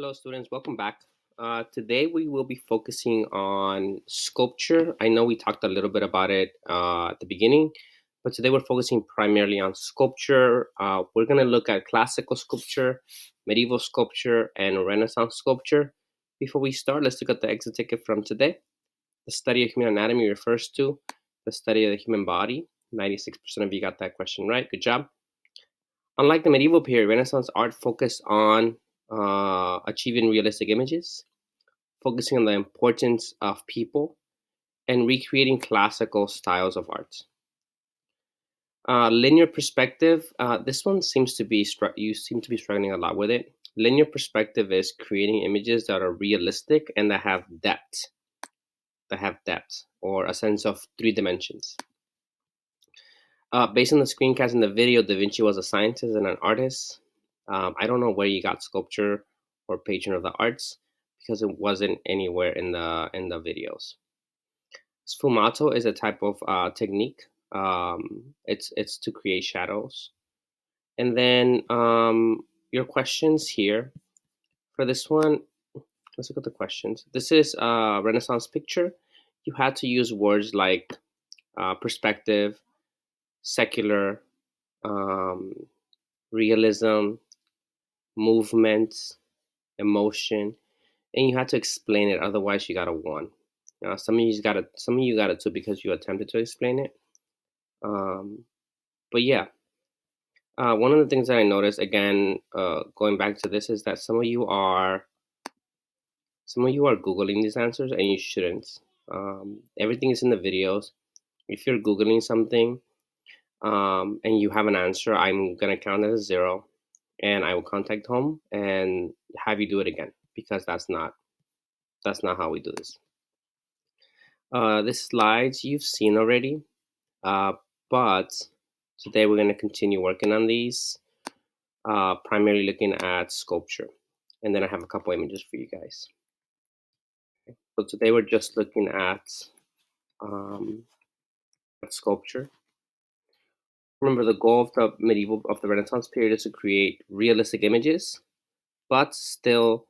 Hello, students. Welcome back. Today we will be focusing on sculpture. I know we talked a little bit about it at the beginning, but today we're focusing primarily on sculpture. We're going to look at classical sculpture, medieval sculpture, and Renaissance sculpture. Before we start, let's look at the exit ticket from today. The study of human anatomy refers to the study of the human body. 96% of you got that question right. Good job. Unlike the medieval period, Renaissance art focused on achieving realistic images, focusing on the importance of people, and recreating classical styles of art. Linear perspective. This one seems to be you seem to be struggling a lot with it. Linear perspective is creating images that are realistic and that have depth, or a sense of three dimensions. Based on the screencast in the video, Da Vinci was a scientist and an artist. I don't know where you got sculpture or patron of the arts because it wasn't anywhere in the videos. Sfumato is a type of technique. It's to create shadows. And then your questions here for this one. Let's look at the questions. This is a Renaissance picture. You had to use words like perspective, secular, um, realism, movement, emotion, and you had to explain it. Otherwise, you got a one. Some of you got a two because you attempted to explain it. But yeah, one of the things that I noticed again, going back to this, is that some of you are googling these answers and you shouldn't. Everything is in the videos. If you're googling something and you have an answer, I'm gonna count it as zero, and I will contact home and have you do it again because that's not how we do this. The slides you've seen already, but today we're going to continue working on these, primarily looking at sculpture, and then I have a couple images for you guys. So today we're just looking at sculpture. Remember, the goal of the Renaissance period is to create realistic images, but still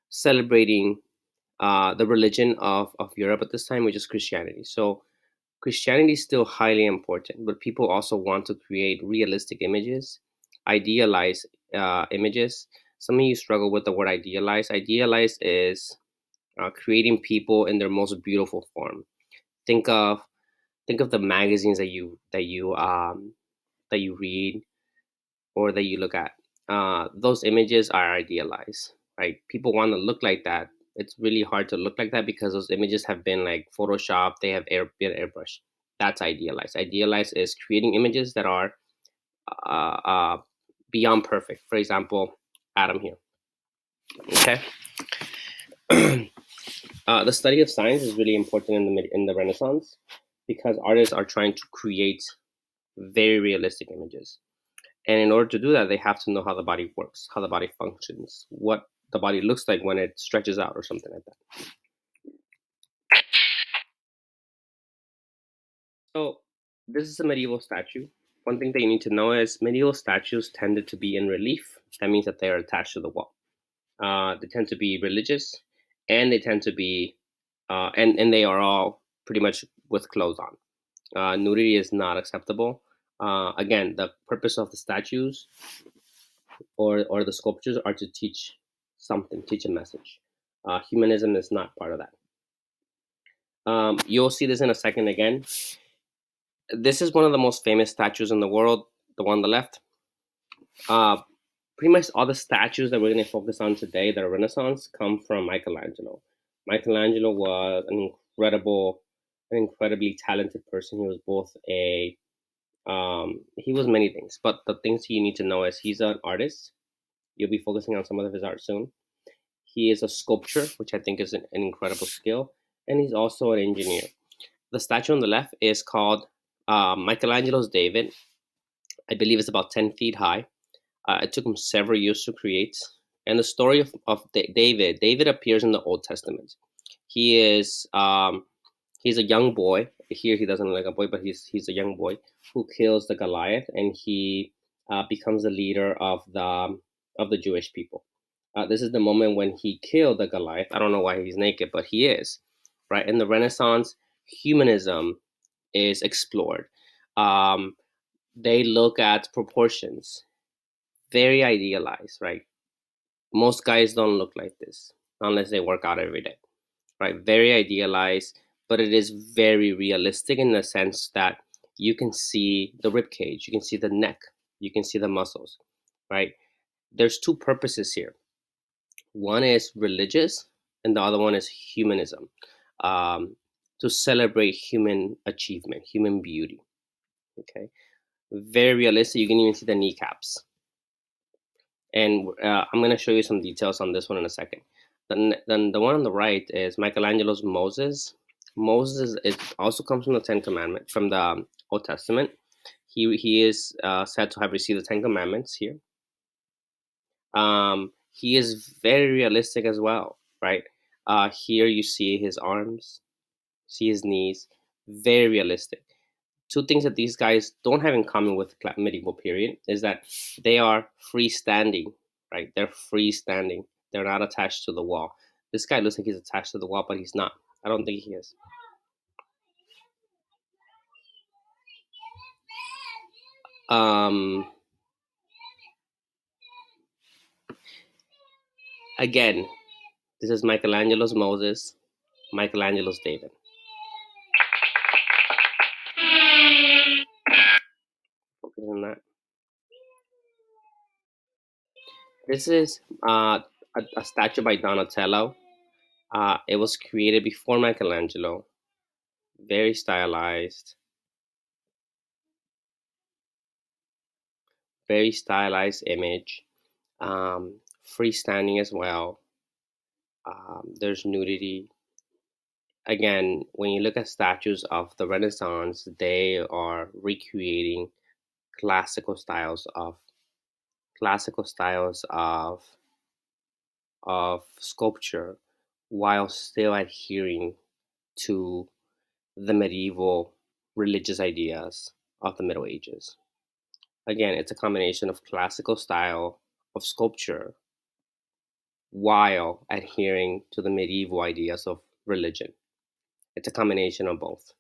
celebrating the religion of Europe at this time, which is Christianity. So Christianity is still highly important, but people also want to create realistic images, idealize images. Some of you struggle with the word idealize. Idealize is creating people in their most beautiful form. Think of the magazines that you read or that you look at. Those images are idealized, right? People want to look like that. It's really hard to look like that because those images have been like Photoshop. They have been airbrushed. That's idealized. Idealized is creating images that are uh, uh, beyond perfect. For example, Adam here. Okay. The study of science is really important in the Renaissance because artists are trying to create very realistic images. And in order to do that, they have to know how the body works, how the body functions, what the body looks like when it stretches out or something like that. So this is a medieval statue. One thing that you need to know is medieval statues tended to be in relief. That means that they are attached to the wall. They tend to be religious, and they tend to be, and they are all pretty much with clothes on. Nudity is not acceptable. Again, the purpose of the statues or the sculptures are to teach something, teach a message. Humanism is not part of that. You'll see this in a second again. This is one of the most famous statues in the world, the one on the left. Pretty much all the statues that we're going to focus on today that are Renaissance come from Michelangelo. Michelangelo was an incredibly talented person. He was both he was many things, but the things you need to know is he's an artist. You'll be focusing on some of his art soon. He is a sculptor, which I think is an incredible skill, and he's also an engineer. The statue on the left is called Michelangelo's David. I believe it's about 10 feet high. It took him several years to create. And the story of David appears in the Old Testament. He is he's a young boy. Here he doesn't look like a boy, but he's a young boy who kills the Goliath, and he becomes the leader of the Jewish people. This is the moment when he killed the Goliath. I don't know why he's naked, but he is. Right in the Renaissance, humanism is explored. Um, they look at proportions, very idealized. Right, most guys don't look like this unless they work out every day. Right, very idealized, but it is very realistic in the sense that you can see the rib cage, you can see the neck, you can see the muscles. Right, there's two purposes here. One is religious, and the other one is humanism, um, to celebrate human achievement, human beauty. Okay, very realistic. You can even see the kneecaps, and I'm going to show you some details on this one in a second. Then the one on the right is Michelangelo's Moses. Moses, it also comes from the Ten Commandments, from the Old Testament. He is said to have received the Ten Commandments here. He is very realistic as well, right? Here you see his arms, see his knees, very realistic. Two things that these guys don't have in common with medieval period is that they are freestanding, right? They're freestanding. They're not attached to the wall. This guy looks like he's attached to the wall, but he's not. I don't think he is. Um, Again, this is Michelangelo's Moses, Michelangelo's David. Focus on that. This is a statue by Donatello. It was created before Michelangelo. Very stylized image. Freestanding as well. There's nudity. Again, when you look at statues of the Renaissance, they are recreating classical styles of classical styles of sculpture while still adhering to the medieval religious ideas of the Middle Ages. Again, it's a combination of classical style of sculpture while adhering to the medieval ideas of religion. It's a combination of both.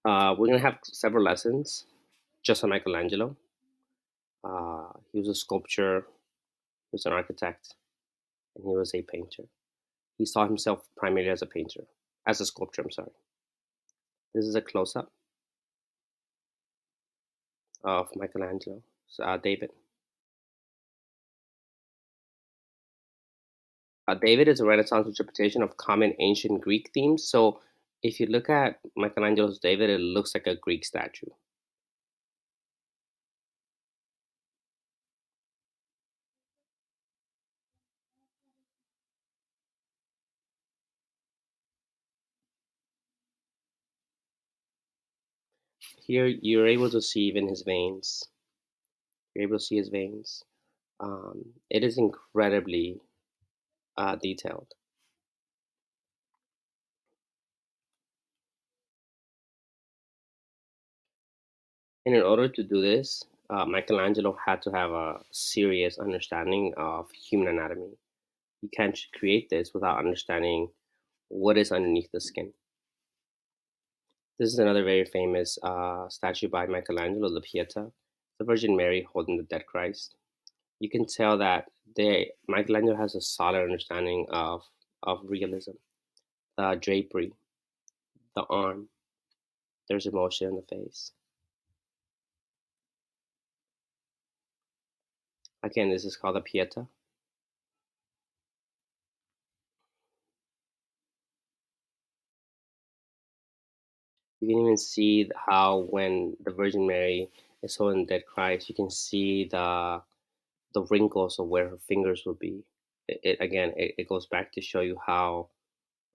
We're going to have several lessons just on Michelangelo. He was a sculptor, he was an architect, and he was a painter. He saw himself primarily as a painter, as a sculptor, I'm sorry. This is a close up of Michelangelo, David. David is a Renaissance interpretation of common ancient Greek themes. So if you look at Michelangelo's David, it looks like a Greek statue. Here you're able to see even his veins. You're able to see his veins. It is incredibly detailed. And in order to do this, Michelangelo had to have a serious understanding of human anatomy. You can't create this without understanding what is underneath the skin. This is another very famous statue by Michelangelo, the Pieta, the Virgin Mary holding the dead Christ. You can tell that Michelangelo has a solid understanding of realism. The drapery, the arm, there's emotion in the face. Again, this is called the Pieta. You can even see how when the Virgin Mary is holding dead Christ, you can see the wrinkles of where her fingers will be. It goes back to show you how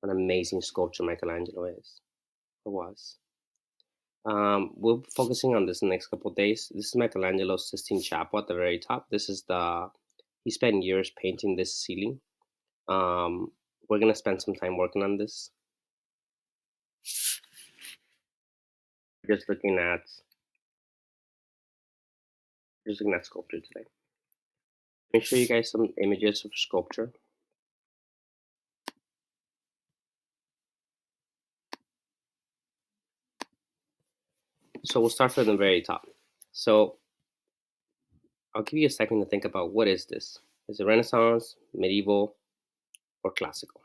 an amazing sculptor Michelangelo is or was. We're focusing on this in the next couple of days. This is Michelangelo's Sistine Chapel at the very top. This is he spent years painting this ceiling. Um, we're gonna spend some time working on this. Just looking at just looking at sculpture today. Let me show you guys some images of sculpture. So we'll start from the very top. So I'll give you a second to think about what is this? Is it Renaissance, medieval, or classical?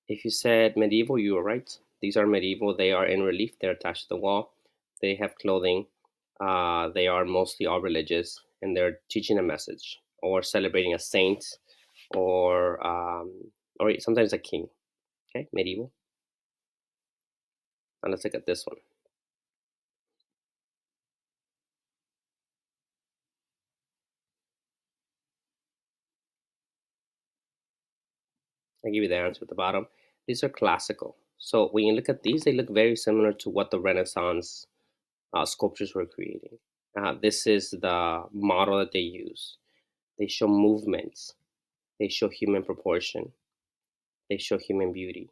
If you said medieval, you were right. These are medieval. They are in relief. They're attached to the wall. They have clothing. They are mostly all religious, and they're teaching a message or celebrating a saint or sometimes a king. Okay, medieval. Now let's look at this one. I give you the answer at the bottom. These are classical. So when you look at these, they look very similar to what the Renaissance sculptures were creating. This is the model that they use. They show movements. They show human proportion. They show human beauty.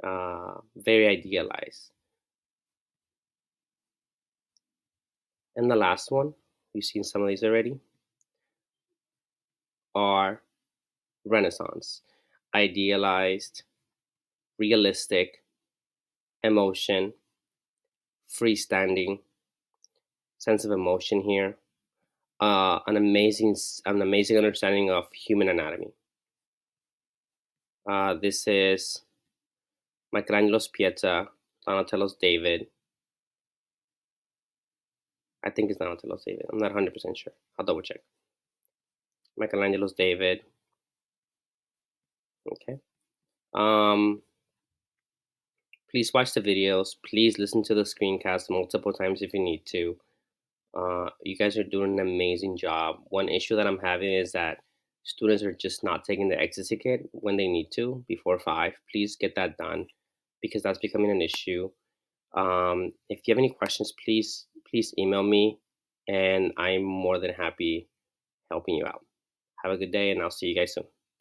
Very idealized. And the last one, you've seen some of these already, are Renaissance. Idealized, realistic, emotion, freestanding, sense of emotion here, an amazing understanding of human anatomy. This is Michelangelo's Pieta, Donatello's David. I think it's Donatello's David. I'm not 100% sure. I'll double check. Michelangelo's David. Okay. Um, please watch the videos. Please listen to the screencast multiple times if you need to. You guys are doing an amazing job. One issue that I'm having is that students are just not taking the exit ticket when they need to before 5. Please get that done because that's becoming an issue. If you have any questions, please email me, and I'm more than happy helping you out. Have a good day, and I'll see you guys soon.